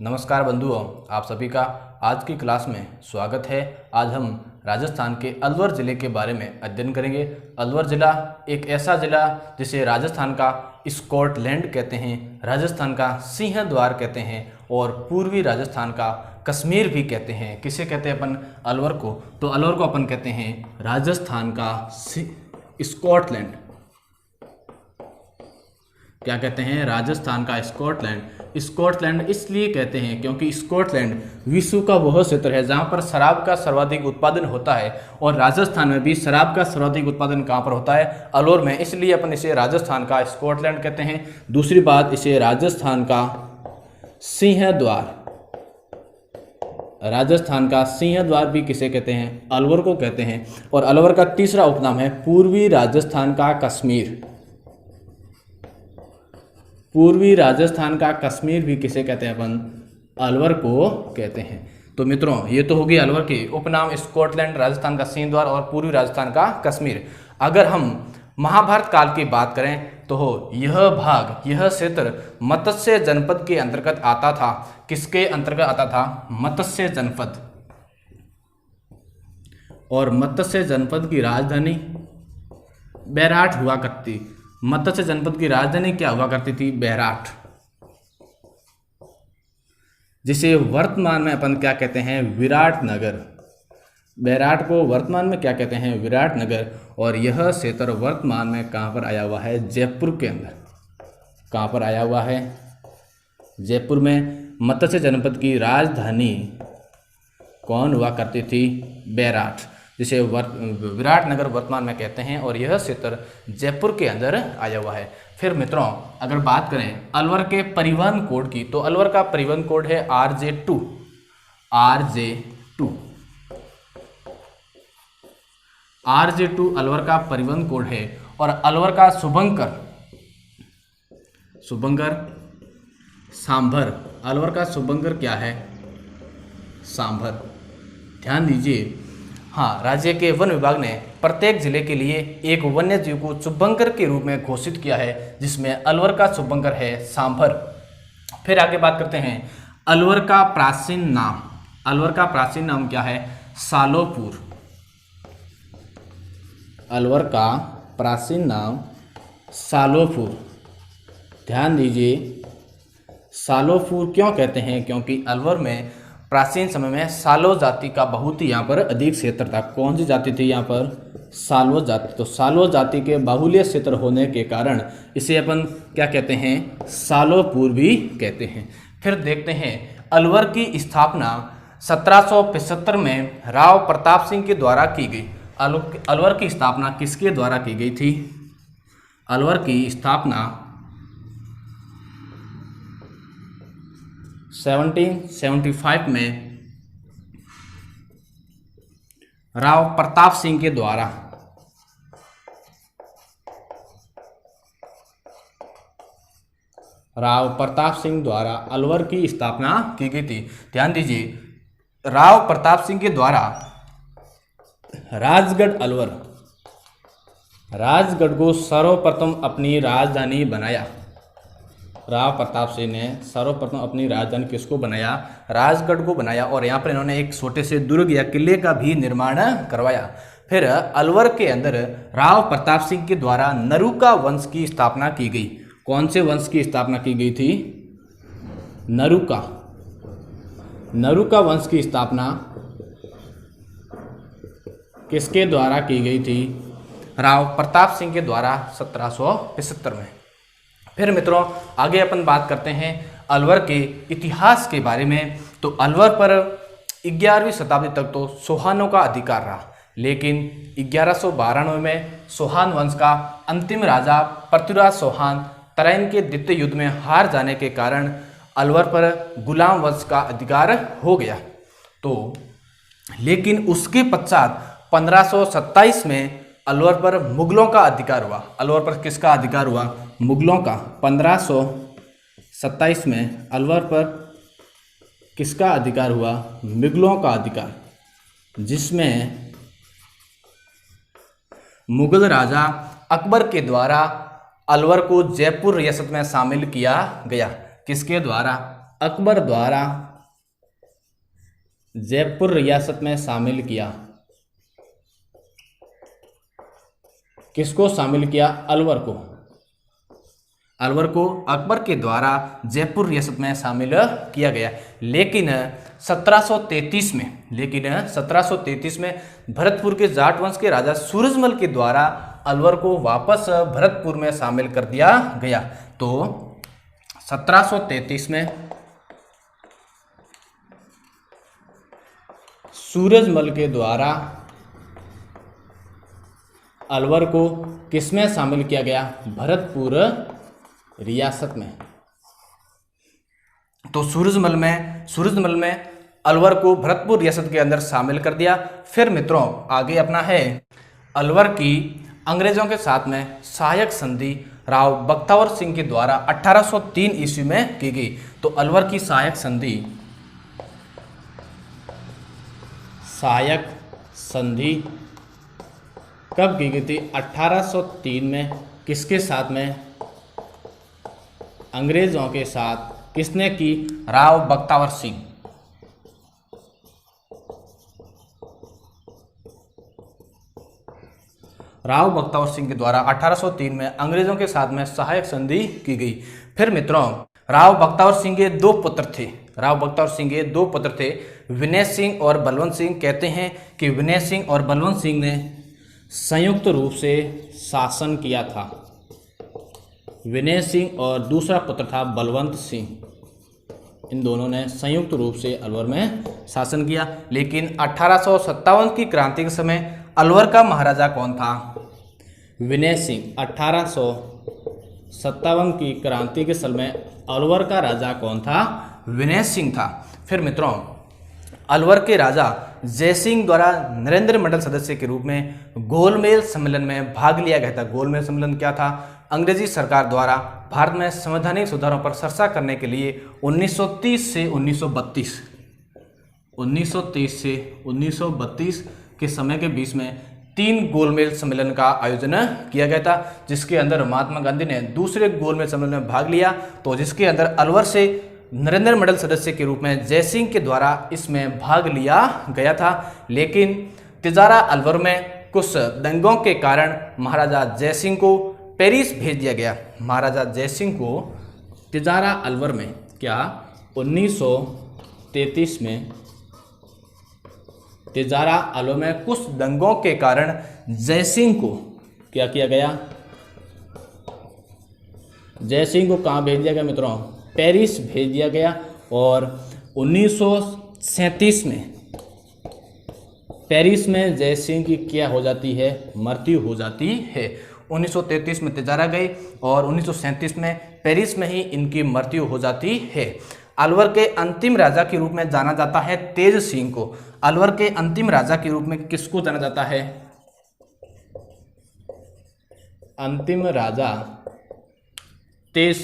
नमस्कार बंधुओं, आप सभी का आज की क्लास में स्वागत है। आज हम राजस्थान के अलवर ज़िले के बारे में अध्ययन करेंगे। अलवर ज़िला एक ऐसा ज़िला जिसे राजस्थान का स्कॉटलैंड कहते हैं, राजस्थान का सिंह द्वार कहते हैं और पूर्वी राजस्थान का कश्मीर भी कहते हैं। किसे कहते हैं अपन? अलवर को। तो अलवर को अपन कहते हैं राजस्थान का स्कॉटलैंड। क्या कहते हैं? राजस्थान का स्कॉटलैंड। स्कॉटलैंड इसलिए कहते हैं क्योंकि स्कॉटलैंड विश्व का वह क्षेत्र है जहां पर शराब का सर्वाधिक उत्पादन होता है और राजस्थान में भी शराब का सर्वाधिक उत्पादन कहां पर होता है? अलवर में। इसलिए अपन इसे राजस्थान का स्कॉटलैंड कहते हैं। दूसरी बात, इसे राजस्थान का सिंह द्वार, राजस्थान का सिंह द्वार भी किसे कहते हैं? अलवर को कहते हैं। और अलवर का तीसरा उपनाम है पूर्वी राजस्थान का कश्मीर। पूर्वी राजस्थान का कश्मीर भी किसे कहते हैं अपन? अलवर को कहते हैं। तो मित्रों, ये तो होगी अलवर की उपनाम, स्कॉटलैंड, राजस्थान का सिंह द्वार और पूर्वी राजस्थान का कश्मीर। अगर हम महाभारत काल की बात करें तो यह भाग, यह क्षेत्र मत्स्य जनपद के अंतर्गत आता था। किसके अंतर्गत आता था? मत्स्य जनपद। और मत्स्य जनपद की राजधानी बैराठ हुआ करती। मत्स्य जनपद की राजधानी क्या हुआ करती थी? बैराठ, जिसे वर्तमान में अपन क्या कहते हैं? विराटनगर। बैराठ को वर्तमान में क्या कहते हैं? विराटनगर। और यह क्षेत्र वर्तमान में कहाँ पर आया हुआ है? जयपुर के अंदर। कहाँ पर आया हुआ है? जयपुर में। मत्स्य जनपद की राजधानी कौन हुआ करती थी? बैराठ, जिसे विराटनगर वर्तमान में कहते हैं। और यह क्षेत्र जयपुर के अंदर आया हुआ है। फिर मित्रों, अगर बात करें अलवर के परिवहन कोड की, तो अलवर का परिवहन कोड है RJ2। RJ2 अलवर का परिवहन कोड है। और अलवर का शुभंकर सांभर। अलवर का शुभंकर क्या है? सांभर। ध्यान दीजिए। हाँ, राज्य के वन विभाग ने प्रत्येक जिले के लिए एक वन्य जीव को शुभंकर के रूप में घोषित किया है, जिसमें अलवर का शुभंकर है सांभर। फिर आगे बात करते हैं अलवर का प्राचीन नाम। अलवर का प्राचीन नाम क्या है? सालोपुर। अलवर का प्राचीन नाम सालोपुर। ध्यान दीजिए, सालोपुर क्यों कहते हैं? क्योंकि अलवर में प्राचीन समय में सालो जाति का बहुत ही यहाँ पर अधिक क्षेत्र था। कौन सी जाति थी यहाँ पर? सालो जाति। तो सालो जाति के बाहुल्य क्षेत्र होने के कारण इसे अपन क्या कहते हैं? सालोपुर भी कहते हैं। फिर देखते हैं अलवर की स्थापना 1775 में राव प्रताप सिंह के द्वारा की गई। अलवर की स्थापना किसके द्वारा की गई थी? अलवर की स्थापना 1775 में राव प्रताप सिंह के द्वारा। राव प्रताप सिंह द्वारा अलवर की स्थापना की गई थी। ध्यान दीजिए, राव प्रताप सिंह के द्वारा राजगढ़ को सर्वप्रथम अपनी राजधानी बनाया। राव प्रताप सिंह ने सर्वप्रथम अपनी राजधानी किसको बनाया? राजगढ़ को बनाया। और यहाँ पर इन्होंने एक छोटे से दुर्ग या किले का भी निर्माण करवाया। फिर अलवर के अंदर राव प्रताप सिंह के द्वारा नरूका वंश की स्थापना की गई। कौन से वंश की स्थापना की गई थी? नरूका वंश की स्थापना किसके द्वारा की गई थी? राव प्रताप सिंह के द्वारा 1775 में। फिर मित्रों, आगे अपन बात करते हैं अलवर के इतिहास के बारे में। तो अलवर पर 11वीं शताब्दी तक तो सोहानों का अधिकार रहा, लेकिन 1192 में सोहान वंश का अंतिम राजा पृथ्वीराज चौहान तराइन के द्वितीय युद्ध में हार जाने के कारण अलवर पर गुलाम वंश का अधिकार हो गया। तो लेकिन उसके पश्चात 1527 में अलवर पर मुगलों का अधिकार हुआ। अलवर पर किसका अधिकार हुआ? मुगलों का। 1527 में अलवर पर किसका अधिकार हुआ? मुगलों का अधिकार, जिसमें मुगल राजा अकबर के द्वारा अलवर को जयपुर रियासत में शामिल किया गया। किसके द्वारा? अकबर द्वारा जयपुर रियासत में शामिल किया। किसको शामिल किया? अलवर को। अलवर को अकबर के द्वारा जयपुर रियासत में शामिल किया गया। लेकिन 1733 में भरतपुर के जाट वंश के राजा सूरजमल के द्वारा अलवर को वापस भरतपुर में शामिल कर दिया गया। तो 1733 में सूरजमल के द्वारा अलवर को किसमें शामिल किया गया? भरतपुर रियासत में। तो सूरजमल में अलवर को भरतपुर रियासत के अंदर शामिल कर दिया। फिर मित्रों आगे अपना है अलवर की अंग्रेजों के साथ में सहायक संधि राव बख्तावर सिंह के द्वारा 1803 ईस्वी में की गई। तो अलवर की सहायक संधि कब की गई थी? 1803 में। किसके साथ में? अंग्रेजों के साथ। किसने की? राव बख्तावर सिंह। राव बख्तावर सिंह के द्वारा 1803 में अंग्रेजों के साथ में सहायक संधि की गई। फिर मित्रों राव बख्तावर सिंह के दो पुत्र थे, विनय सिंह और बलवंत सिंह। कहते हैं कि विनय सिंह और बलवंत सिंह ने संयुक्त रूप से शासन किया था। विनय सिंह और दूसरा पुत्र था बलवंत सिंह। इन दोनों ने संयुक्त रूप से अलवर में शासन किया। लेकिन 1857 की क्रांति के समय अलवर का महाराजा कौन था? विनय सिंह। 1857 की क्रांति के समय अलवर का राजा कौन था? विनय सिंह था। फिर मित्रों अलवर के राजा जयसिंह द्वारा नरेंद्र मंडल सदस्य के रूप में गोलमेज सम्मेलन में भाग लिया गया था। गोलमेज सम्मेलन क्या था? अंग्रेजी सरकार द्वारा भारत में संवैधानिक सुधारों पर चर्चा करने के लिए 1930 से 1932 के समय के बीच में 3 गोलमेज सम्मेलन का आयोजन किया गया था, जिसके अंदर महात्मा गांधी ने दूसरे गोलमेज सम्मेलन में भाग लिया। तो जिसके अंदर अलवर से नरेंद्र मंडल सदस्य के रूप में जयसिंह के द्वारा इसमें भाग लिया गया था। लेकिन तिजारा अलवर में कुछ दंगों के कारण महाराजा जयसिंह को पेरिस भेज दिया गया। महाराजा जयसिंह को तिजारा अलवर में 1933 में तिजारा अलवर में कुछ दंगों के कारण जयसिंह को क्या किया गया? जयसिंह को कहाँ भेज दिया गया मित्रों? पेरिस भेज दिया गया। और 1937 में पेरिस में जयसिंह की क्या हो जाती है? मृत्यु हो जाती है। 1933 में तिजारा गई और 1937 में पेरिस में ही इनकी मृत्यु हो जाती है। अलवर के अंतिम राजा के रूप में जाना जाता है तेज सिंह को। अलवर के अंतिम राजा के रूप में किसको जाना जाता है? अंतिम राजा तेज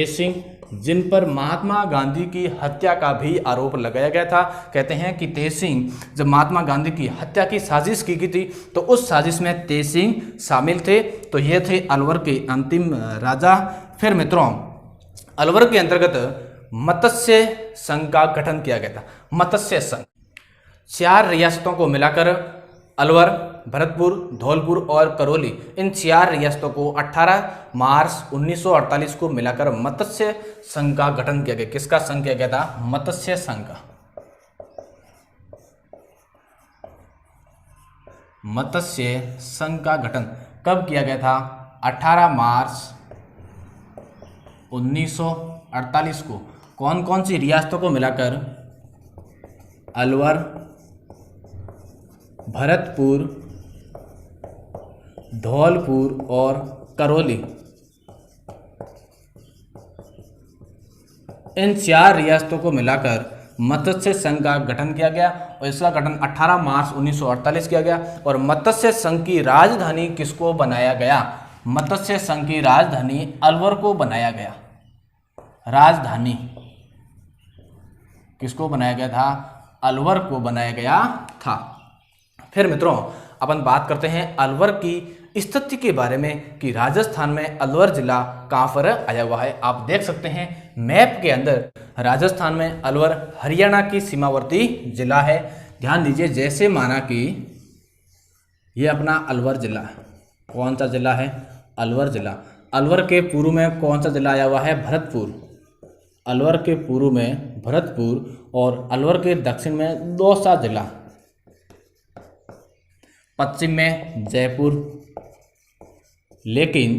सिंह, जिन पर महात्मा गांधी की हत्या का भी आरोप लगाया गया था। कहते हैं कि तेज सिंह जब महात्मा गांधी की हत्या की साजिश की गई थी तो उस साजिश में तेज सिंह शामिल थे। तो ये थे अलवर के अंतिम राजा। फिर मित्रों अलवर के अंतर्गत मत्स्य संघ का गठन किया गया था। मत्स्य संघ 4 रियासतों को मिलाकर अलवर, भरतपुर, धौलपुर और करौली, इन 4 रियासतों को 18 मार्च 1948 को मिलाकर मत्स्य संघ का गठन किया गया। किसका संघ किया गया था? मत्स्य संघ का। मत्स्य संघ का गठन कब किया गया था? 18 मार्च 1948 को। कौन कौन सी रियासतों को मिलाकर? अलवर, भरतपुर, धौलपुर और करौली, इन 4 रियासतों को मिलाकर मत्स्य संघ का गठन किया गया। और इसका गठन 18 मार्च 1948 किया गया। और मत्स्य संघ की राजधानी किसको बनाया गया? मत्स्य संघ की राजधानी अलवर को बनाया गया। राजधानी किसको बनाया गया था? अलवर को बनाया गया था। फिर मित्रों अपन बात करते हैं अलवर की स्थिति के बारे में कि राजस्थान में अलवर जिला कहाँ पर आया हुआ है। आप देख सकते हैं मैप के अंदर राजस्थान में अलवर हरियाणा की सीमावर्ती जिला है। ध्यान दीजिए, जैसे माना कि ये अपना अलवर जिला है। कौन सा जिला है? अलवर जिला। अलवर के पूर्व में कौन सा जिला आया हुआ है? भरतपुर। अलवर के पूर्व में भरतपुर और अलवर के दक्षिण में दौसा जिला, पश्चिम में जयपुर। लेकिन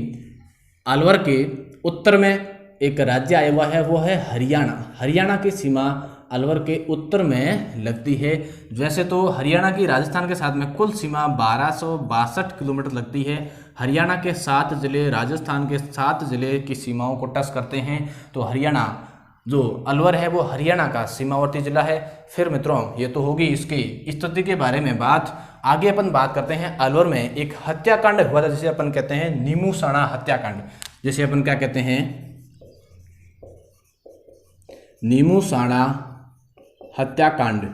अलवर के उत्तर में एक राज्य आया हुआ है, वो है हरियाणा। हरियाणा की सीमा अलवर के उत्तर में लगती है। वैसे तो हरियाणा की राजस्थान के साथ में कुल सीमा 1262 किलोमीटर लगती है। हरियाणा के 7 जिले राजस्थान के 7 जिले की सीमाओं को टच करते हैं। तो हरियाणा जो अलवर है वो हरियाणा का सीमावर्ती जिला है। फिर मित्रों ये तो होगी इसकी स्थिति के बारे में बात। आगे अपन बात करते हैं अलवर में एक हत्याकांड हुआ था, जिसे अपन कहते हैं नीमूसाणा हत्याकांड। जिसे अपन क्या कहते हैं? नीमूसाणा हत्याकांड।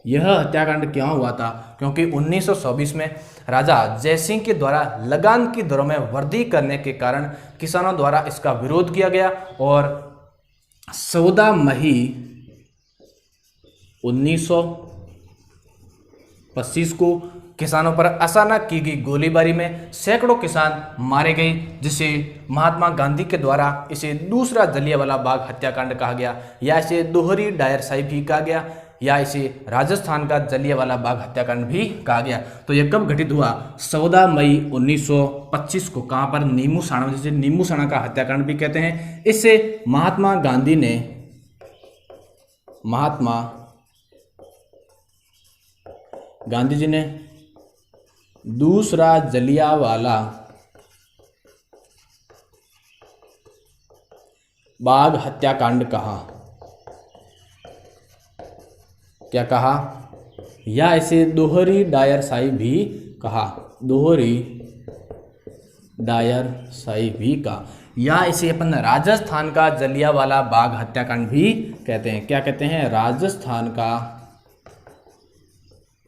यह हत्याकांड क्यों हुआ था? क्योंकि 1924 में राजा जयसिंह के द्वारा लगान की दरों में वृद्धि करने के कारण किसानों द्वारा इसका विरोध किया गया और 14 मई 1925 को किसानों पर अचानक की गई गोलीबारी में सैकड़ों किसान मारे गए, जिसे महात्मा गांधी के द्वारा इसे दूसरा जलियांवाला बाग हत्याकांड कहा गया, या इसे दोहरी डायरशाही भी कहा गया, या इसे राजस्थान का जलियांवाला बाग हत्याकांड भी कहा गया। तो यह कब घटित हुआ? 14 मई 1925 को। कहाँ पर? नीमूसाणा, जिसे नीमूसाणा का हत्याकांड भी कहते हैं। इससे महात्मा गांधी जी ने दूसरा जलियांवाला बाग हत्याकांड कहा। क्या कहा? या इसे दोहरी डायरशाही भी कहा। दोहरी डायरशाही भी कहा, या इसे अपन राजस्थान का जलियांवाला बाग हत्याकांड भी कहते हैं। क्या कहते हैं? राजस्थान का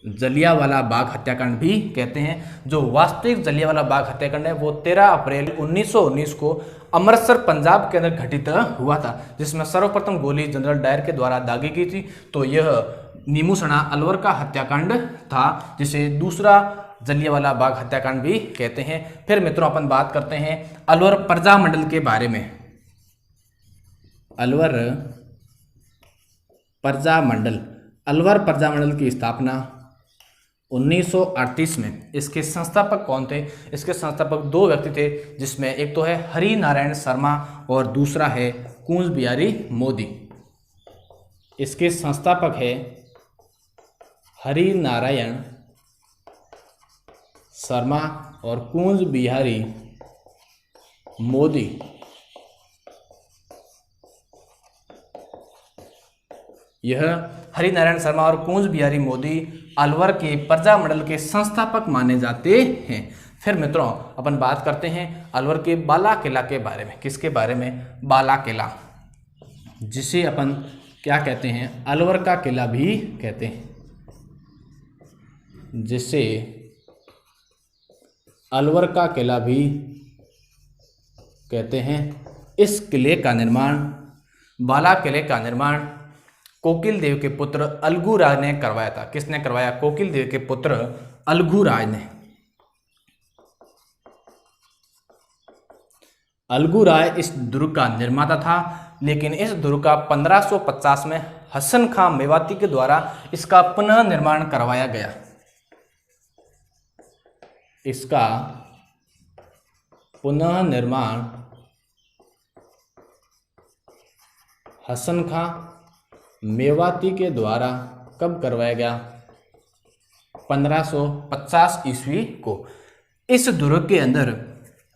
जलियांवाला बाग हत्याकांड भी कहते हैं। जो वास्तविक जलियांवाला बाग हत्याकांड है वो 13 अप्रैल 1919 को अमृतसर पंजाब के अंदर घटित हुआ था, जिसमें सर्वप्रथम गोली जनरल डायर के द्वारा दागी गई थी। तो यह नीमूसाणा अलवर का हत्याकांड था, जिसे दूसरा जलियांवाला बाग हत्याकांड भी कहते हैं। फिर मित्रों अपन बात करते हैं अलवर प्रजामंडल के बारे में। अलवर प्रजामंडल की स्थापना 1938 में। इसके संस्थापक कौन थे? इसके संस्थापक 2 व्यक्ति थे, जिसमें एक तो है हरि नारायण शर्मा और दूसरा है कूंज बिहारी मोदी। इसके संस्थापक है हरि नारायण शर्मा और कूंज बिहारी मोदी। यह हरि नारायण शर्मा और कूंज बिहारी मोदी अलवर के प्रजामंडल के संस्थापक माने जाते हैं। फिर मित्रों अपन बात करते हैं अलवर के बाला किला के बारे में। किसके बारे में? बाला किला, जिसे अपन क्या कहते हैं? अलवर का किला भी कहते हैं, जिसे अलवर का किला भी कहते हैं। इस किले का निर्माण, बाला किले का निर्माण कोकिल देव के पुत्र अलगू राय ने करवाया था। किसने करवाया? कोकिल देव के पुत्र अलगू राय ने। अलगू राय इस दुर्ग का निर्माता था, लेकिन इस दुर्ग का 1550 में हसन खां मेवाती के द्वारा इसका पुनः निर्माण करवाया गया। इसका पुनः निर्माण हसन खां मेवाती के द्वारा कब करवाया गया? 1550 ईस्वी को। इस दुर्ग के अंदर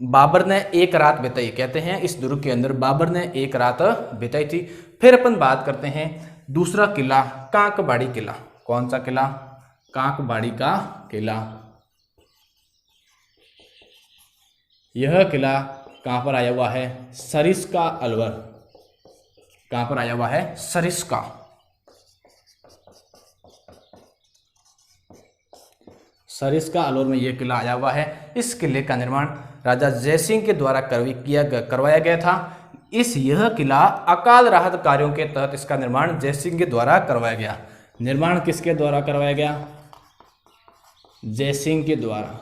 बाबर ने एक रात बिताई। कहते हैं इस दुर्ग के अंदर बाबर ने एक रात बिताई थी। फिर अपन बात करते हैं दूसरा किला, कांकबाड़ी किला। कौन सा किला? कांकबाड़ी का किला। यह किला कहाँ पर आया हुआ है? सरिस्का अलवर। कहाँ पर आया हुआ है? सरिस्का अलवर में यह किला आया हुआ है। इस किले का निर्माण राजा जयसिंह के द्वारा करवाया गया था। यह किला अकाल राहत कार्यों के तहत इसका निर्माण जयसिंह के द्वारा करवाया गया। निर्माण किसके द्वारा करवाया गया? जयसिंह के द्वारा।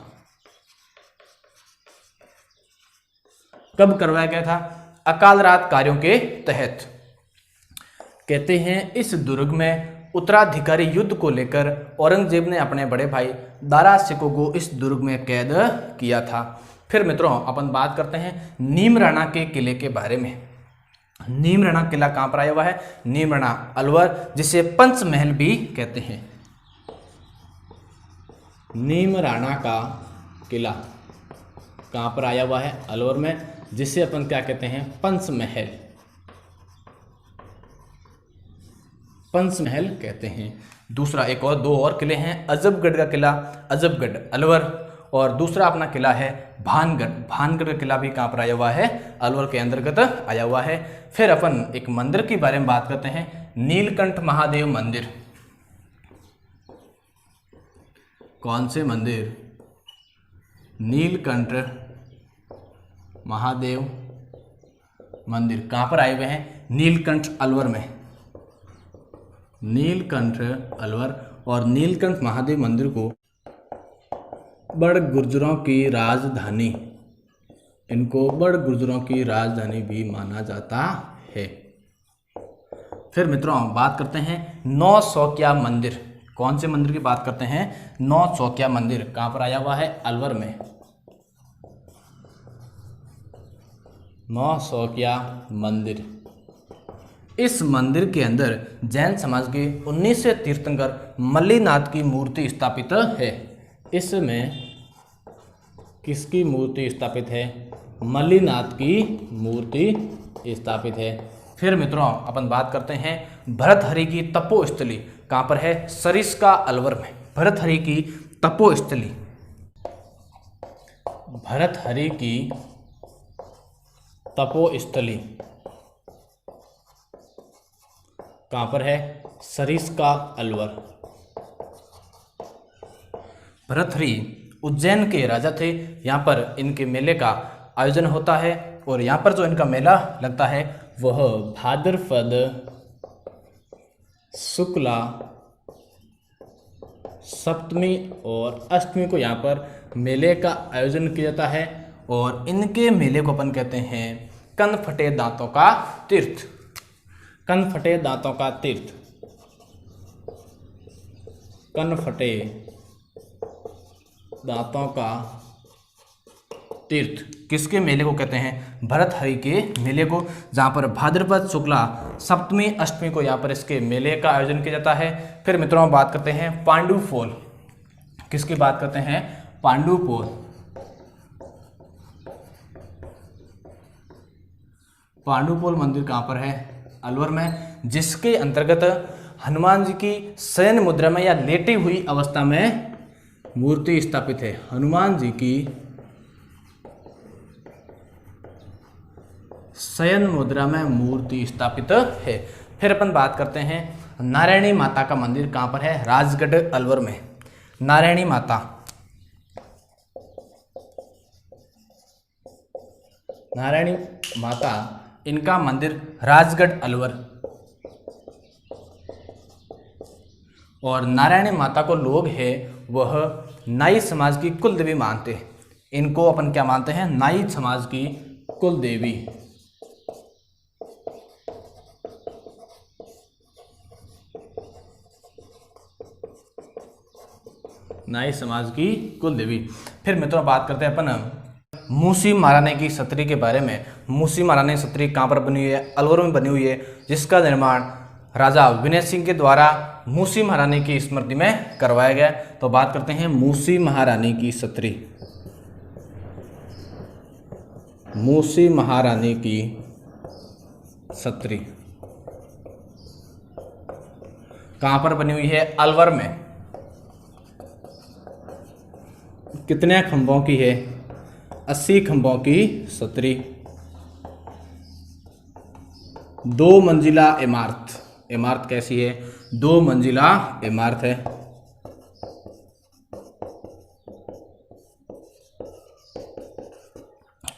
कब करवाया गया था? अकाल राहत कार्यों के तहत। कहते हैं इस दुर्ग में उत्तराधिकारी युद्ध को लेकर औरंगजेब ने अपने बड़े भाई दारा शिकोह को इस दुर्ग में कैद किया था। फिर मित्रों अपन बात करते हैं नीमराणा के किले के बारे में। नीमराणा किला कहाँ पर आया हुआ है? नीमराणा अलवर, जिसे पंचमहल भी कहते हैं। नीमराणा का किला कहाँ पर आया हुआ है? अलवर में, जिसे अपन क्या कहते हैं? पंचमहल। पंचमहल कहते हैं। दूसरा एक और दो और किले हैं। अजबगढ़ का किला, अजबगढ़ अलवर, और दूसरा अपना किला है भानगढ़। भानगढ़ का किला भी कहाँ पर आया हुआ है? अलवर के अंतर्गत आया हुआ है। फिर अपन एक मंदिर के बारे में बात करते हैं, नीलकंठ महादेव मंदिर। कौन से मंदिर? नीलकंठ महादेव मंदिर। कहाँ पर आए हुए हैं? नीलकंठ अलवर में। नीलकंठ अलवर और नीलकंठ महादेव मंदिर को बड़ गुर्जरों की राजधानी, इनको बड़ गुर्जरों की राजधानी भी माना जाता है। फिर मित्रों बात करते हैं नौ सौकिया मंदिर। कौन से मंदिर की बात करते हैं? नौ सौकिया मंदिर। कहाँ पर आया हुआ है? अलवर में। नौ सौकिया मंदिर। इस मंदिर के अंदर जैन समाज के 19 तीर्थंकर मल्लीनाथ की मूर्ति स्थापित है। इसमें किसकी मूर्ति स्थापित है? मल्लीनाथ की मूर्ति स्थापित है। फिर मित्रों अपन बात करते हैं भरतहरि की तपोस्थली। कहाँ पर है? सरिस्का अलवर में। भरतहरि की तपोस्थली। भरतहरि की तपोस्थली कहाँ पर है? सरिस्का अलवर। भरतहरि उज्जैन के राजा थे। यहाँ पर इनके मेले का आयोजन होता है और यहाँ पर जो इनका मेला लगता है वह भाद्रपद शुक्ला सप्तमी और अष्टमी को यहाँ पर मेले का आयोजन किया जाता है और इनके मेले को अपन कहते हैं कन फटे दांतों का तीर्थ। कन फटे दांतों का तीर्थ। कन फटे दांतों का तीर्थ किसके मेले को कहते हैं? भरतहरि के मेले को, जहाँ पर भाद्रपद शुक्ला सप्तमी अष्टमी को यहाँ पर इसके मेले का आयोजन किया जाता है। फिर मित्रों बात करते हैं पांडुपोल। किसकी बात करते हैं? पांडुपोल। पांडुपोल मंदिर कहाँ पर है? अलवर में, जिसके अंतर्गत हनुमान जी की शयन मुद्रा में या लेटी हुई अवस्था में मूर्ति स्थापित है। हनुमान जी की शयन मुद्रा में मूर्ति स्थापित है। फिर अपन बात करते हैं नारायणी माता का मंदिर। कहाँ पर है? राजगढ़ अलवर में। नारायणी माता। नारायणी माता इनका मंदिर राजगढ़ अलवर। और नारायणी माता को लोग हैं वह नाई समाज की कुल देवी मानते हैं। इनको अपन क्या मानते हैं? नाई समाज की कुल देवी। नाई समाज की कुल देवी। फिर मित्रों बात करते हैं अपन मूसी महारानी की छतरी के बारे में। मूसी महारानी छतरी कहाँ पर बनी हुई है? अलवर में बनी हुई है, जिसका निर्माण राजा विनय सिंह के द्वारा मूसी महारानी की स्मृति में करवाया गया। तो बात करते हैं मूसी महारानी की छतरी। मूसी महारानी की छतरी कहाँ पर बनी हुई है? अलवर में। कितने खंभों की है? 80 खंभों की छतरी। 2 मंजिला इमारत। इमारत कैसी है? 2 मंजिला इमारत है।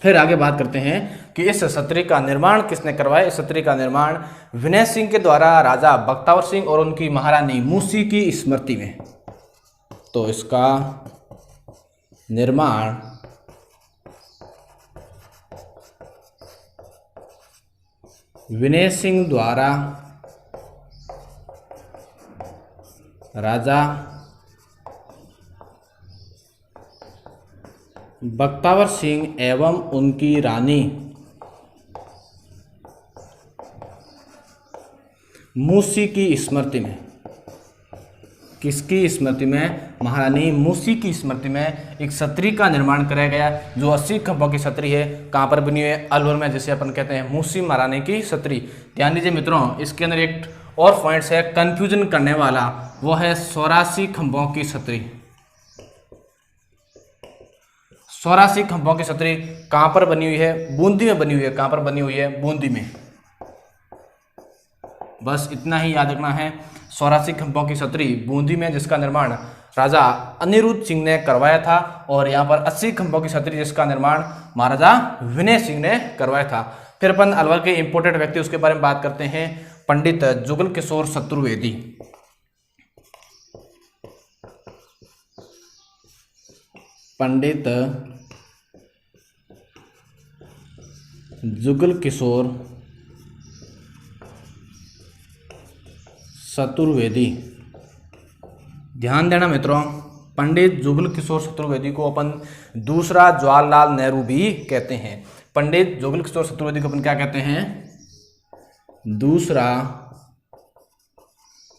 फिर आगे बात करते हैं कि इस छतरी का निर्माण किसने करवाया। इस छतरी का निर्माण विनय सिंह के द्वारा राजा बख्तावर सिंह और उनकी महारानी मूसी की स्मृति में। तो इसका निर्माण विनय सिंह द्वारा राजा बख्तावर सिंह एवं उनकी रानी मूसी की स्मृति में। किसकी स्मृति में? महारानी मूसी की स्मृति में एक छतरी का निर्माण कराया गया, जो 80 खंभों की छतरी है। कहाँ पर बनी हुई है? अलवर में, जिसे अपन कहते हैं मूसी महारानी की छतरी। ध्यान दीजिए मित्रों, इसके अंदर एक और पॉइंट्स है कंफ्यूजन करने वाला, वो है 84 खंभों की छतरी। 84 खंभों की छतरी कहाँ पर बनी हुई है? बूंदी में बनी हुई है। कहाँ पर बनी हुई है? बूंदी में। बस इतना ही याद रखना है, 84 खंभों की छतरी बूंदी में, जिसका निर्माण राजा अनिरुद्ध सिंह ने करवाया था। और यहाँ पर 80 खंभों की छतरी जिसका निर्माण महाराजा विनय सिंह ने करवाया था। फिर अपन अलवर के इंपोर्टेंट व्यक्ति उसके बारे में बात करते हैं, पंडित जुगल किशोर चतुर्वेदी। पंडित जुगल किशोर चतुर्वेदी। ध्यान देना मित्रों, पंडित जुगल किशोर चतुर्वेदी को अपन दूसरा जवाहरलाल नेहरू भी कहते हैं। पंडित जुगल किशोर चतुर्वेदी को अपन क्या कहते हैं? दूसरा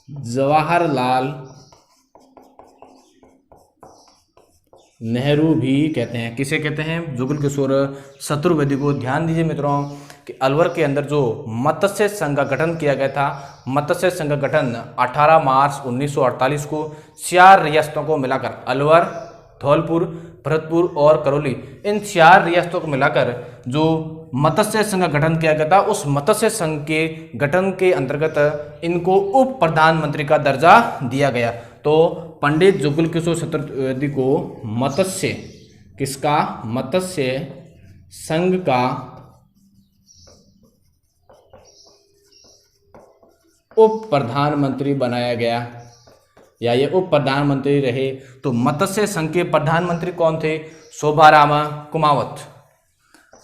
जवाहरलाल नेहरू भी कहते हैं। किसे कहते हैं? जुगल किशोर चतुर्वेदी को। ध्यान दीजिए मित्रों कि अलवर के अंदर जो मत्स्य संघ का गठन किया गया था, मत्स्य संघ का गठन 18 मार्च 1948 को 4 रियासतों को मिलाकर, अलवर, धौलपुर, भरतपुर और करौली, इन 4 रियासतों को मिलाकर जो मत्स्य संघ का गठन किया गया था, उस मत्स्य संघ के गठन के अंतर्गत इनको उप प्रधानमंत्री का दर्जा दिया गया। तो पंडित जुगल किशोर चतुर्वेदी को मत्स्य, किसका? मत्स्य संघ का उप प्रधानमंत्री बनाया गया, या ये उप प्रधानमंत्री रहे। तो मत्स्य संघ के प्रधानमंत्री कौन थे? शोभाराम कुमावत।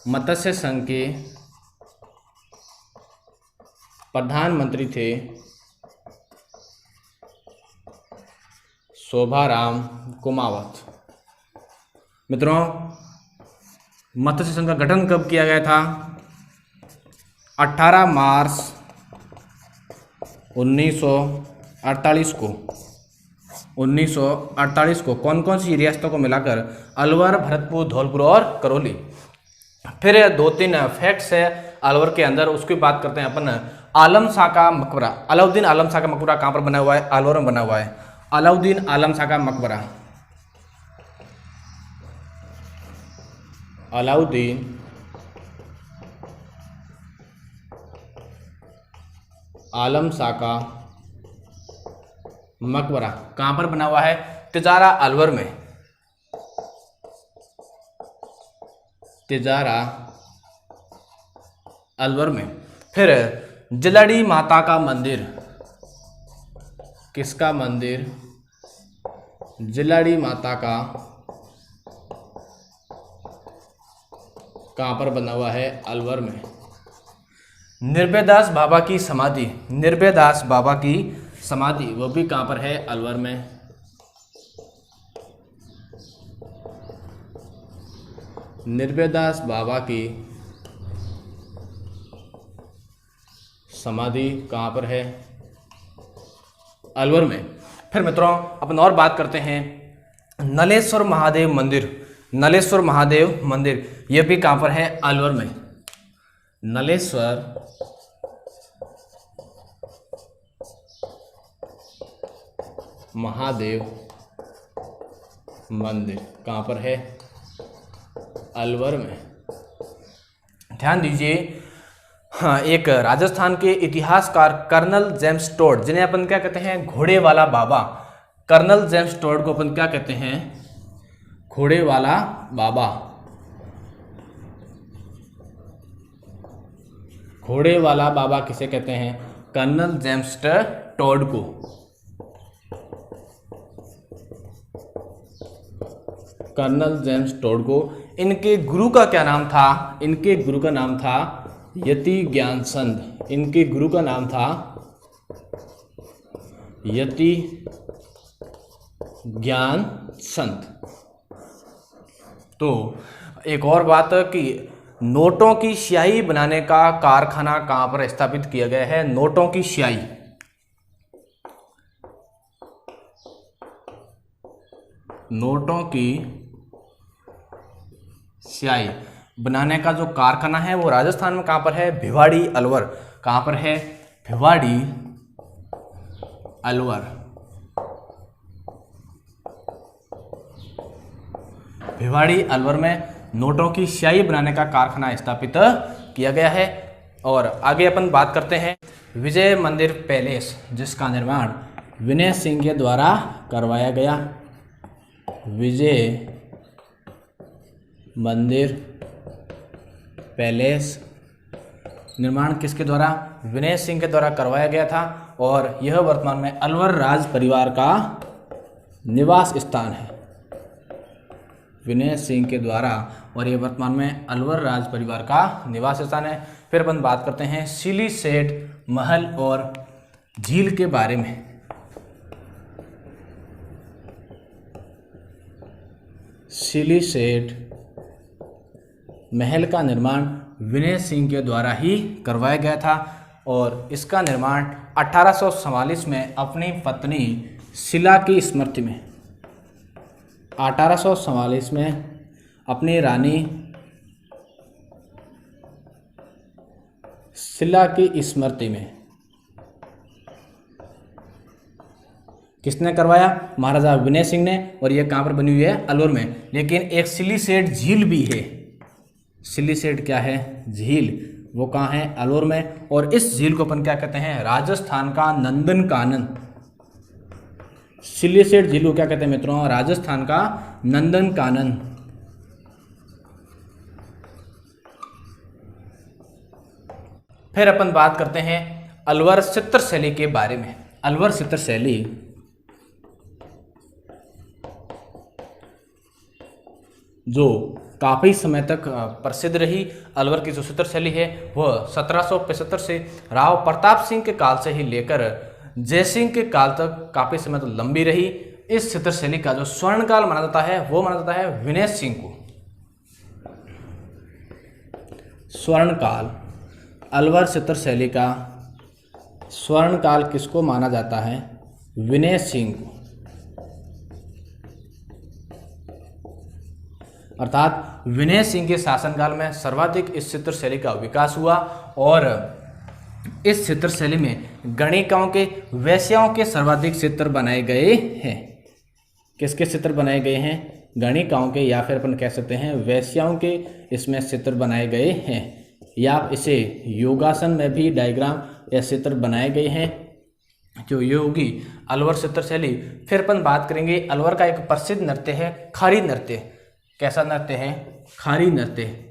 मत्स्य संघ के प्रधानमंत्री थे शोभाराम कुमावत। मित्रों, मत्स्य संघ का गठन कब किया गया था? 18 मार्च 1948 को। 1948 को कौन कौन सी रियासतों को मिलाकर? अलवर, भरतपुर, धौलपुर और करौली। फिर 2-3 फैक्ट्स है अलवर के अंदर, उसकी बात करते हैं अपन। आलम शाह का मकबरा, अलाउद्दीन आलम शाह का मकबरा कहाँ पर बना हुआ है? अलवर में बना हुआ है। अलाउद्दीन आलम शाह का मकबरा, अलाउद्दीन आलम शाह का मकबरा कहाँ पर बना हुआ है? तिजारा, अलवर में। तिजारा, अलवर में। फिर जिलड़ी माता का मंदिर, किसका मंदिर? जिलड़ी माता का कहाँ पर बना हुआ है? अलवर में। निर्भयदास बाबा की समाधि, निर्भयदास बाबा की समाधि वो भी कहाँ पर है? अलवर में। निर्भयदास बाबा की समाधि कहाँ पर है? अलवर में। फिर मित्रों अपन और बात करते हैं, नलेश्वर महादेव मंदिर, नलेश्वर महादेव मंदिर यह भी कहाँ पर है? अलवर में। नलेश्वर महादेव मंदिर कहाँ पर है? अलवर में। ध्यान दीजिए, हाँ, एक राजस्थान के इतिहासकार कर्नल जेम्स टोड, जिन्हें अपन क्या कहते हैं? घोड़े वाला बाबा। कर्नल जेम्स टोड को अपन क्या कहते हैं? घोड़े वाला बाबा। घोड़े वाला बाबा किसे कहते हैं? कर्नल जेम्स टॉड को। कर्नल जेम्स टॉड को। इनके गुरु का क्या नाम था? इनके गुरु का नाम था यति ज्ञानसंद। इनके गुरु का नाम था यति ज्ञानसंद। तो एक और बात कि नोटों की स्याही बनाने का कारखाना कहां पर स्थापित किया गया है? नोटों की स्याही, नोटों की स्याही बनाने का जो कारखाना है वो राजस्थान में कहां पर है? भिवाड़ी अलवर। कहां पर है? भिवाड़ी अलवर। भिवाड़ी अलवर में नोटों की स्याही बनाने का कारखाना स्थापित किया गया है। और आगे अपन बात करते हैं विजय मंदिर पैलेस, जिसका निर्माण विनय सिंह के द्वारा करवाया गया। विजय मंदिर पैलेस निर्माण किसके द्वारा? विनय सिंह के द्वारा करवाया गया था और यह वर्तमान में अलवर राज परिवार का निवास स्थान है। विनय सिंह के द्वारा, और यह वर्तमान में अलवर राज परिवार का निवास स्थान है। फिर अपन बात करते हैं सिलीसेट महल और झील के बारे में। सिलीसेट महल का निर्माण विनय सिंह के द्वारा ही करवाया गया था और इसका निर्माण 1844 में अपनी पत्नी शिला की स्मृति में, 1844 में अपनी रानी शिला की स्मृति में किसने करवाया? महाराजा विनय सिंह ने। और यह कहाँ पर बनी हुई है? अलवर में। लेकिन एक सिलीसेट झील भी है। सिलीसेट क्या है? झील। वो कहाँ है? अलवर में। और इस झील को अपन क्या कहते हैं? राजस्थान का नंदन कानन। सिलीसेट झील को क्या कहते हैं मित्रों? राजस्थान का नंदन कानन। फिर अपन बात करते हैं अलवर चित्र शैली के बारे में। अलवर चित्र शैली जो काफ़ी समय तक प्रसिद्ध रही। अलवर की जो चित्र शैली है वह 1775 से राव प्रताप सिंह के काल से ही लेकर जयसिंह के काल तक काफ़ी समय तक लंबी रही। इस चित्र शैली का जो स्वर्ण काल माना जाता है वो माना जाता है विनय सिंह को। स्वर्ण काल, अलवर चित्र शैली का स्वर्ण काल किसको माना जाता है? विनय सिंह को। अर्थात विनय सिंह के शासनकाल में सर्वाधिक इस चित्र शैली का विकास हुआ और इस चित्र शैली में गणिकाओं के, वैश्याओं के सर्वाधिक चित्र बनाए गए हैं। किसके चित्र बनाए गए हैं? गणिकाओं के, या फिर अपन कह सकते हैं वैश्याओं के इसमें चित्र बनाए गए हैं। या आप इसे योगासन में भी डायग्राम या चित्र बनाए गए हैं जो ये होगी अलवर चित्र शैली। फिर अपन बात करेंगे अलवर का एक प्रसिद्ध नृत्य है खारी नृत्य। कैसा नृत्य है? खारी नृत्य।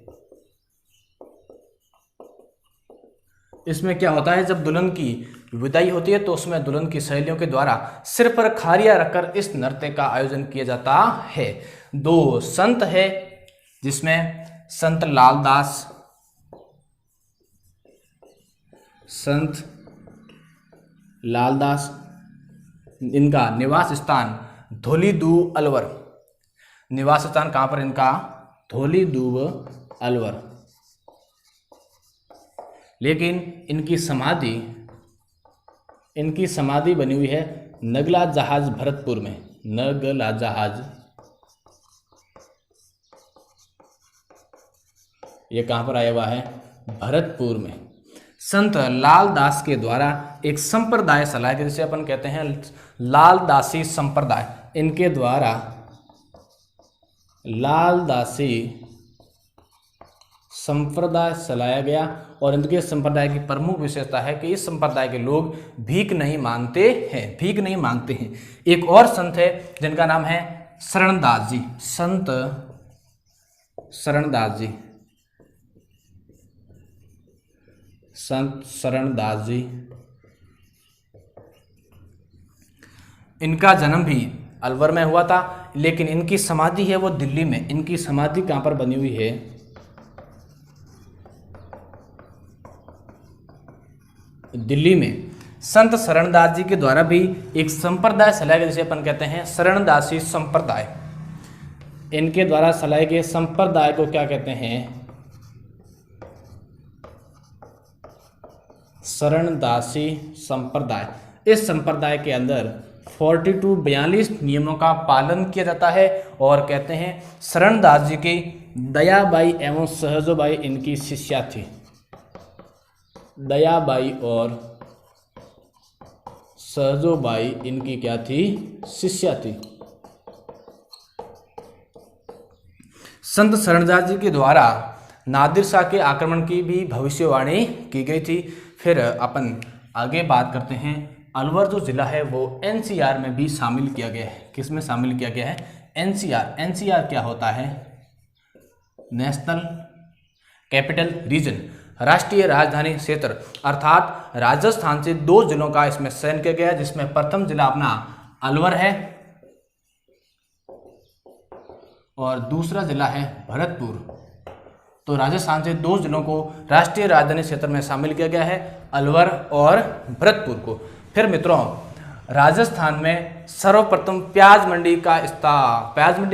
इसमें क्या होता है, जब दुल्हन की विदाई होती है तो उसमें दुल्हन की सहेलियों के द्वारा सिर पर खारियां रखकर इस नृत्य का आयोजन किया जाता है। दो संत है जिसमें संत लालदास, संत लालदास, इनका निवास स्थान धौलीदूब अलवर। निवास स्थान कहाँ पर इनका? धौलीदूब अलवर। लेकिन इनकी समाधि बनी हुई है नगला जहाज भरतपुर में। नगला जहाज ये कहाँ पर आया हुआ है? भरतपुर में। संत लालदास के द्वारा एक संप्रदाय चलाया गया जिसे अपन कहते हैं लालदासी संप्रदाय। इनके द्वारा लालदासी संप्रदाय चलाया गया और इनके संप्रदाय की प्रमुख विशेषता है कि इस संप्रदाय के लोग भीख नहीं मांगते हैं। एक और संत है जिनका नाम है शरणदास जी। संत शरणदास जी। संत शरणदास जी। इनका जन्म भी अलवर में हुआ था, लेकिन इनकी समाधि है वो दिल्ली में। इनकी समाधि कहाँ पर बनी हुई है? दिल्ली में। संत शरणदास जी के द्वारा भी एक संप्रदाय चलाया गया, जिसे अपन कहते हैं शरणदासी संप्रदाय। इनके द्वारा चलाए गए संप्रदाय को क्या कहते हैं? शरणदासी संप्रदाय। इस संप्रदाय के अंदर 42 नियमों का पालन किया जाता है और कहते हैं शरणदास जी की दयाबाई एवं सहजोबाई इनकी शिष्या थी। दयाबाई और सहजोबाई इनकी क्या थी? शिष्या थी। संत शरणदास जी के द्वारा नादिर शाह के आक्रमण की भी भविष्यवाणी की गई थी। फिर अपन आगे बात करते हैं। अलवर जो जिला है वो एनसीआर में भी शामिल किया गया है। किस में शामिल किया गया है? एनसीआर। एनसीआर क्या होता है? नेशनल कैपिटल रीजन, राष्ट्रीय राजधानी क्षेत्र। अर्थात राजस्थान से 2 जिलों का इसमें चयन किया गया, जिसमें प्रथम जिला अपना अलवर है और दूसरा जिला है भरतपुर। तो राजस्थान से 2 जिलों को राष्ट्रीय राजधानी क्षेत्र में शामिल किया गया है, अलवर और भरतपुर को। फिर मित्रों, राजस्थान में सर्वप्रथम प्याज मंडी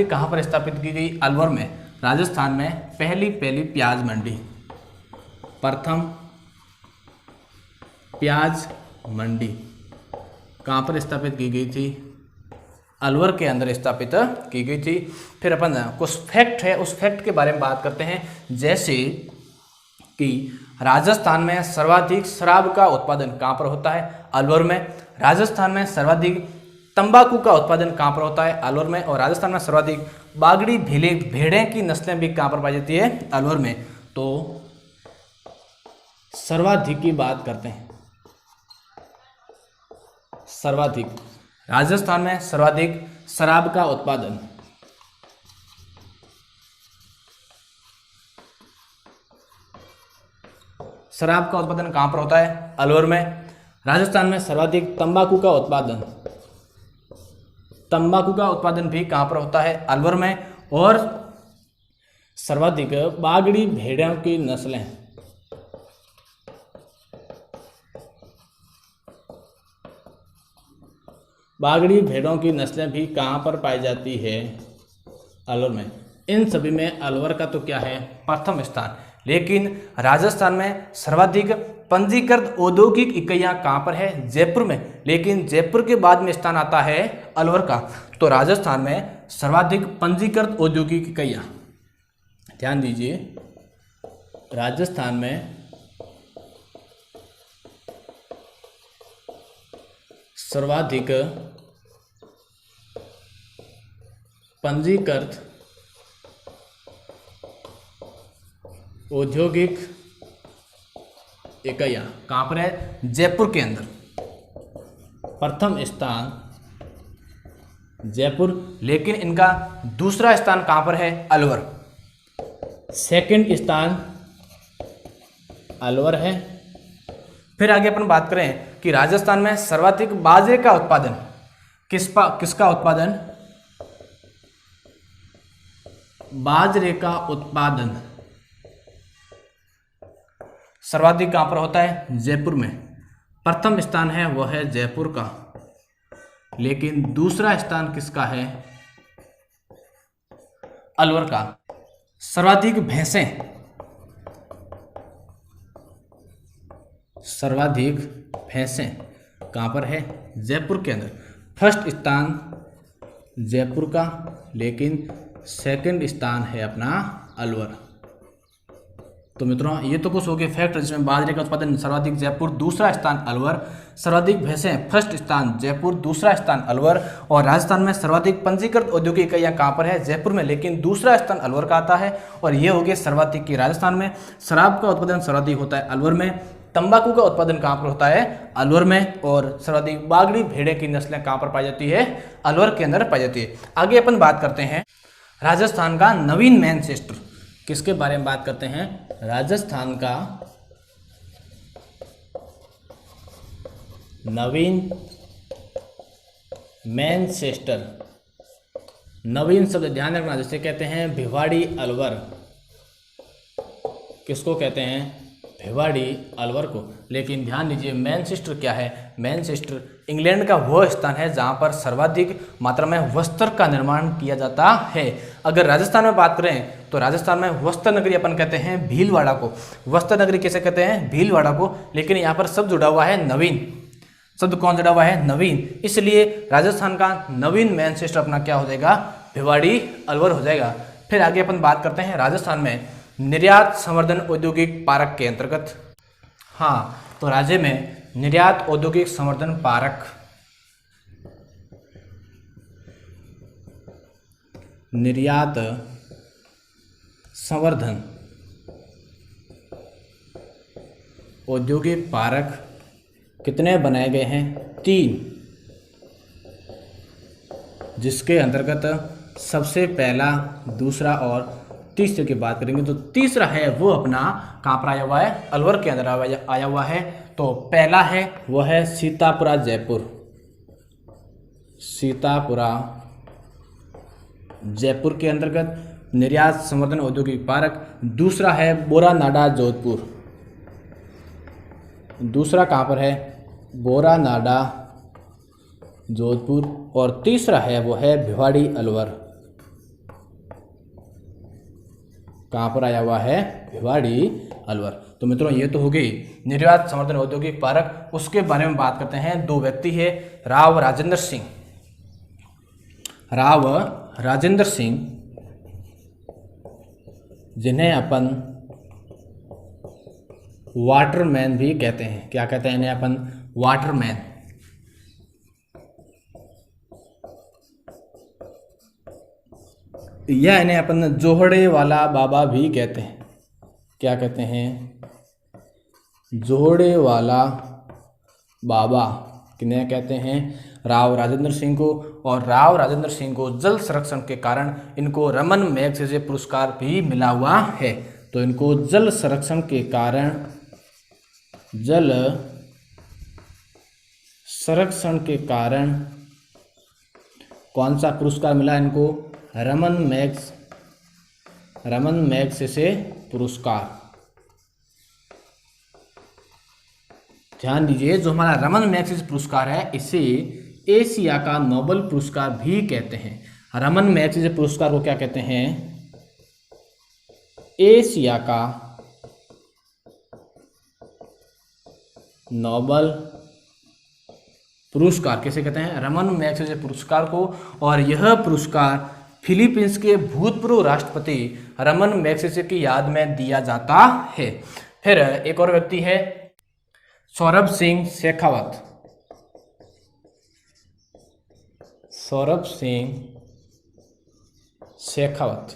कहाँ पर स्थापित की गई? अलवर में। राजस्थान में पहली प्याज मंडी, प्रथम प्याज मंडी कहाँ पर स्थापित की गई थी? अलवर के अंदर स्थापित की गई थी। फिर अपन कुछ फैक्ट है, उस फैक्ट के बारे में बात करते हैं। जैसे कि राजस्थान में सर्वाधिक शराब का उत्पादन कहाँ पर होता है? अलवर में। राजस्थान में सर्वाधिक तंबाकू का उत्पादन कहाँ पर होता है? अलवर में। और राजस्थान में सर्वाधिक बागड़ी भेड़ें की नस्लें भी कहाँ पर पाई जाती है? अलवर में। तो सर्वाधिक की बात करते हैं। सर्वाधिक राजस्थान में सर्वाधिक शराब का उत्पादन, शराब का उत्पादन कहाँ पर होता है? अलवर में। राजस्थान में सर्वाधिक तंबाकू का उत्पादन, तंबाकू का उत्पादन भी कहाँ पर होता है? अलवर में। और सर्वाधिक बागड़ी भेड़ों की नस्लें, बागड़ी भेड़ों की नस्लें भी कहाँ पर पाई जाती है? अलवर में। इन सभी में अलवर का तो क्या है? प्रथम स्थान। लेकिन राजस्थान में सर्वाधिक पंजीकृत औद्योगिक इकाइयाँ कहाँ पर है? जयपुर में। लेकिन जयपुर के बाद में स्थान आता है अलवर का। तो राजस्थान में सर्वाधिक पंजीकृत औद्योगिक इकाइयाँ, ध्यान दीजिए, राजस्थान में सर्वाधिक पंजीकृत औद्योगिक इकाइयाँ कहाँ पर है? जयपुर के अंदर। प्रथम स्थान जयपुर, लेकिन इनका दूसरा स्थान कहाँ पर है? अलवर। सेकंड स्थान अलवर है। फिर आगे अपन बात करें कि राजस्थान में सर्वाधिक बाजरे का उत्पादन, किसका उत्पादन? बाजरे का उत्पादन सर्वाधिक कहाँ पर होता है? जयपुर में। प्रथम स्थान है वह है जयपुर का, लेकिन दूसरा स्थान किसका है? अलवर का। सर्वाधिक भैंसें, सर्वाधिक भैंसें कहाँ पर है? जयपुर के अंदर। फर्स्ट स्थान जयपुर का, लेकिन सेकंड स्थान है अपना अलवर। तो मित्रों, ये तो कुछ हो गए फैक्ट, जिसमें बाजरे का उत्पादन सर्वाधिक जयपुर, दूसरा स्थान अलवर। सर्वाधिक भैंसें, फर्स्ट स्थान जयपुर, दूसरा स्थान अलवर। और राजस्थान में सर्वाधिक पंजीकृत औद्योगिक इकाइयाँ कहाँ पर है? जयपुर में, लेकिन दूसरा स्थान अलवर का आता है। और ये हो गए सर्वाधिक की राजस्थान में। शराब का उत्पादन सर्वाधिक होता है अलवर में। तंबाकू का उत्पादन कहाँ पर होता है? अलवर में। और सर्वाधिक बागड़ी भेड़े की नस्लें कहाँ पर पाई जाती है? अलवर के अंदर पाई जाती है। आगे अपन बात करते हैं राजस्थान का नवीन मैनचेस्टर। किसके बारे में बात करते हैं? राजस्थान का नवीन मैनचेस्टर। नवीन शब्द ध्यान रखना, जैसे कहते हैं भिवाड़ी अलवर, किसको कहते हैं? भिवाड़ी अलवर को। लेकिन ध्यान दीजिए मैनचेस्टर क्या है? मैनचेस्टर इंग्लैंड का वह स्थान है जहां पर सर्वाधिक मात्रा में वस्त्र का निर्माण किया जाता है। अगर राजस्थान में बात करें तो राजस्थान में वस्त्र नगरी अपन कहते हैं भीलवाड़ा को। वस्त्र नगरी कैसे कहते हैं? भीलवाड़ा को। लेकिन यहाँ पर शब्द जुड़ा हुआ है नवीन। शब्द कौन जुड़ा हुआ है? नवीन। इसलिए राजस्थान का नवीन मैनचेस्टर अपना क्या हो जाएगा? भिवाड़ी अलवर हो जाएगा। फिर आगे अपन बात करते हैं राजस्थान में निर्यात संवर्धन औद्योगिक पार्क के अंतर्गत। हाँ, तो राज्य में निर्यात औद्योगिक संवर्धन पार्क, निर्यात संवर्धन औद्योगिक पार्क कितने बनाए गए हैं? 3, जिसके अंतर्गत सबसे पहला, दूसरा और तीसरे की बात करेंगे तो तीसरा है वो अपना कहाँ पर आया हुआ है? अलवर के अंदर आया हुआ है। तो पहला है वो है सीतापुरा जयपुर, सीतापुरा जयपुर के अंतर्गत निर्यात संवर्धन औद्योगिक पार्क। दूसरा है बोरानाडा जोधपुर, दूसरा कहाँ पर है? बोरानाडा जोधपुर। और तीसरा है वो है भिवाड़ी अलवर, कहाँ पर आया हुआ है? भिवाड़ी अलवर। तो मित्रों ये तो हो गई निर्यात संवर्धन औद्योगिक पार्क। उसके बारे में बात करते हैं। 2 व्यक्ति है, राव राजेंद्र सिंह, राव राजेंद्र सिंह, जिन्हें अपन वाटरमैन भी कहते हैं। क्या कहते हैं इन्हें अपन? वाटरमैन। या इन्हें अपन जोहड़े वाला बाबा भी कहते हैं। क्या कहते हैं? जोहड़े वाला बाबा। किन्हें कहते हैं? राव राजेंद्र सिंह को। और राव राजेंद्र सिंह को जल संरक्षण के कारण इनको रमन मैगसेसे पुरस्कार भी मिला हुआ है। तो इनको जल संरक्षण के कारण, जल संरक्षण के कारण कौन सा पुरस्कार मिला इनको? रमन मैगसेसे पुरस्कार। ध्यान दीजिए, जो हमारा रमन मैगसेसे पुरस्कार है इसे एशिया का नोबेल पुरस्कार भी कहते हैं। रमन मैगसेसे पुरस्कार को क्या कहते हैं? एशिया का नोबेल पुरस्कार कैसे कहते हैं? रमन मैगसेसे पुरस्कार को। और यह पुरस्कार फिलीपींस के भूतपूर्व राष्ट्रपति रमन मैगसेसे की याद में दिया जाता है। फिर एक और व्यक्ति है सौरभ सिंह शेखावत, सौरभ सिंह शेखावत।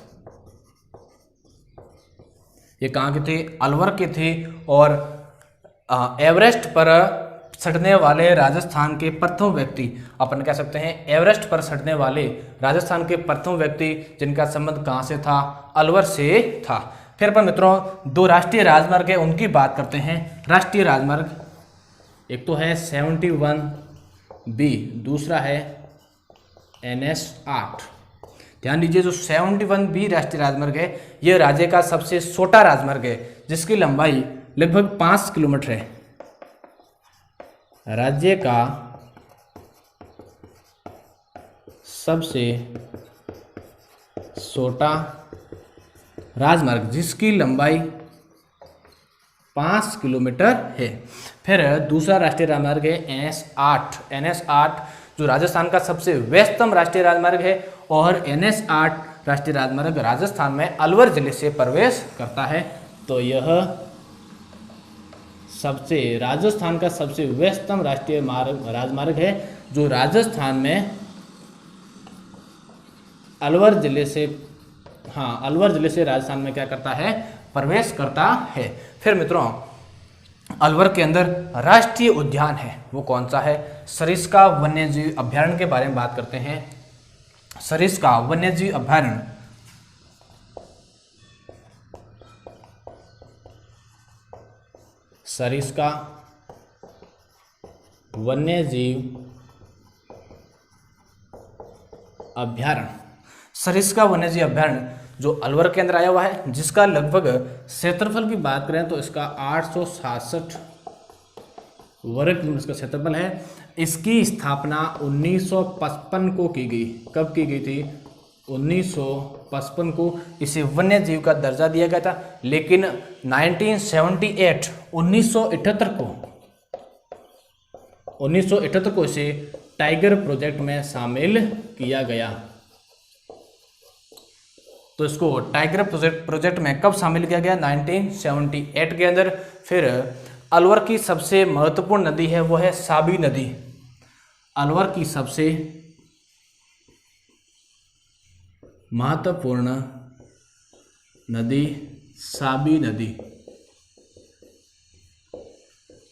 ये कहाँ के थे? अलवर के थे। और एवरेस्ट पर चढ़ने वाले राजस्थान के प्रथम व्यक्ति, अपन कह सकते हैं एवरेस्ट पर चढ़ने वाले राजस्थान के प्रथम व्यक्ति जिनका संबंध कहाँ से था? अलवर से था। फिर अपन मित्रों 2 राष्ट्रीय राजमार्ग है उनकी बात करते हैं। राष्ट्रीय राजमार्ग, एक तो है 71B, दूसरा है NS 8। ध्यान दीजिए, जो 71B राष्ट्रीय राजमार्ग है यह राज्य का सबसे छोटा राजमार्ग है, जिसकी लंबाई लगभग 5 किलोमीटर है। राज्य का सबसे छोटा राजमार्ग जिसकी लंबाई 5 किलोमीटर है। फिर दूसरा राष्ट्रीय राजमार्ग है NS 8। NS 8 जो राजस्थान का सबसे व्यस्तम राष्ट्रीय राजमार्ग है। और NS 8 राष्ट्रीय राजमार्ग राजस्थान में अलवर जिले से प्रवेश करता है। तो यह राजस्थान का सबसे व्यस्तम राष्ट्रीय राजमार्ग है, जो राजस्थान में अलवर जिले से राजस्थान में क्या करता है? प्रवेश करता है। फिर मित्रों अलवर के अंदर राष्ट्रीय उद्यान है, वो कौन सा है? सरिस्का वन्यजीव अभ्यारण्य के बारे में बात करते हैं। सरिस्का वन्यजीव अभ्यारण्य सरिस्का वन्यजीव अभ्यारण्य। सरिस्का वन्यजीव अभ्यारण्य जो अलवर के अंदर आया हुआ है, जिसका लगभग क्षेत्रफल की बात करें तो इसका 867 वर्ग किलोमीटर इसका क्षेत्रफल है। इसकी स्थापना 1955 को की गई। कब की गई थी? 1955 को इसे वन्य जीव का दर्जा दिया गया था, लेकिन 1978 को इसे टाइगर प्रोजेक्ट में शामिल किया गया। तो इसको टाइगर प्रोजेक्ट में कब शामिल किया गया? 1978 के अंदर। फिर अलवर की सबसे महत्वपूर्ण नदी है वो है साबी नदी। अलवर की सबसे महत्वपूर्ण नदी साबी नदी।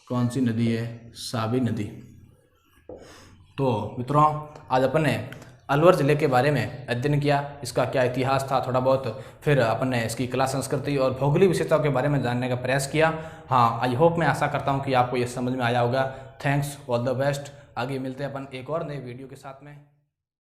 कौन सी नदी है? साबी नदी। तो मित्रों, आज अपन ने अलवर ज़िले के बारे में अध्ययन किया, इसका क्या इतिहास था थोड़ा बहुत, फिर अपन ने इसकी कला संस्कृति और भौगोलिक विशेषताओं के बारे में जानने का प्रयास किया। हाँ, आई होप, मैं आशा करता हूँ कि आपको ये समझ में आया होगा। Thanks, all the best. आगे मिलते हैं अपन एक और नए वीडियो के साथ में।